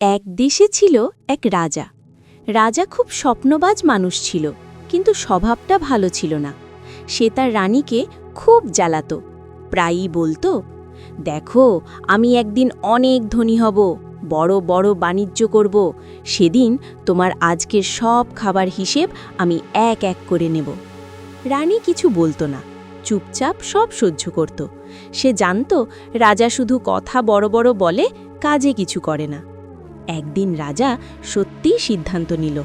এক দেশে ছিল এক রাজা। রাজা খুব স্বপ্নবাজ মানুষ ছিল, কিন্তু স্বভাবটা ভালো ছিল না। সে তার রানীকে খুব জ্বালাতো। প্রায়ই বলতো, দেখো, আমি একদিন অনেক ধনী হব, বড় বড় বাণিজ্য করব। সেদিন তোমার আজকের সব খাবার হিসেব আমি এক এক করে নেব। রানী কিছু বলতো না, চুপচাপ সব সহ্য করত। সে জানত রাজা শুধু কথা বড় বড় বলে, কাজে কিছু করে না। একদিন রাজা সত্যিই সিদ্ধান্ত নিল,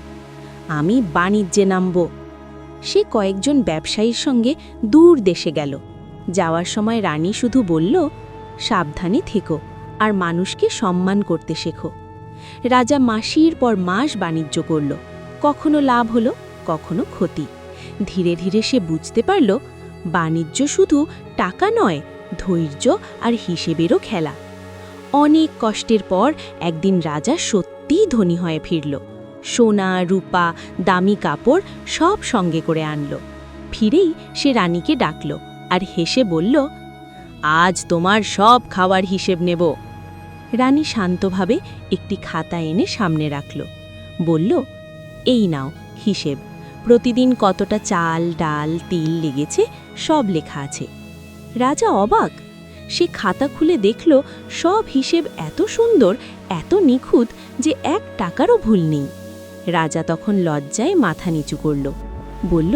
আমি বাণিজ্যে নামব। সে কয়েকজন ব্যবসায়ীর সঙ্গে দূর দেশে গেল। যাওয়ার সময় রানী শুধু বলল, সাবধানে থেকো আর মানুষকে সম্মান করতে শেখো। রাজা মাসের পর মাস বাণিজ্য করল। কখনো লাভ হলো, কখনো ক্ষতি। ধীরে ধীরে সে বুঝতে পারল, বাণিজ্য শুধু টাকা নয়, ধৈর্য আর হিসেবেরও খেলা। অনেক কষ্টের পর একদিন রাজা সত্যিই ধনী হয়ে ফিরল। সোনা, রূপা, দামি কাপড় সব সঙ্গে করে আনল। ফিরেই সে রানীকে ডাকল আর হেসে বলল, আজ তোমার সব খাওয়ার হিসেব নেব। রানী শান্তভাবে একটি খাতা এনে সামনে রাখল। বলল, এই নাও হিসেব। প্রতিদিন কতটা চাল, ডাল, তিল লেগেছে সব লেখা আছে। রাজা অবাক। সে খাতা খুলে দেখল সব হিসেব এত সুন্দর, এত নিখুঁত যে 1 টাকারও ভুল নেই। রাজা তখন লজ্জায় মাথা নিচু করল। বলল,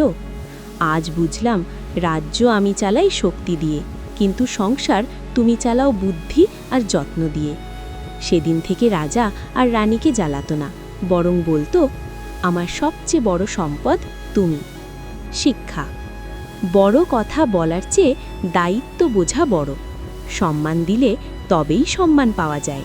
আজ বুঝলাম রাজ্য আমি চালাই শক্তি দিয়ে, কিন্তু সংসার তুমি চালাও বুদ্ধি আর যত্ন দিয়ে। সেদিন থেকে রাজা আর রানীকে জ্বালাতো না, বরং বলতো, আমার সবচেয়ে বড় সম্পদ তুমি। শিক্ষা: বড় কথা বলার চেয়ে দায়িত্ব বোঝা বড়। সম্মান দিলে তবেই সম্মান পাওয়া যায়।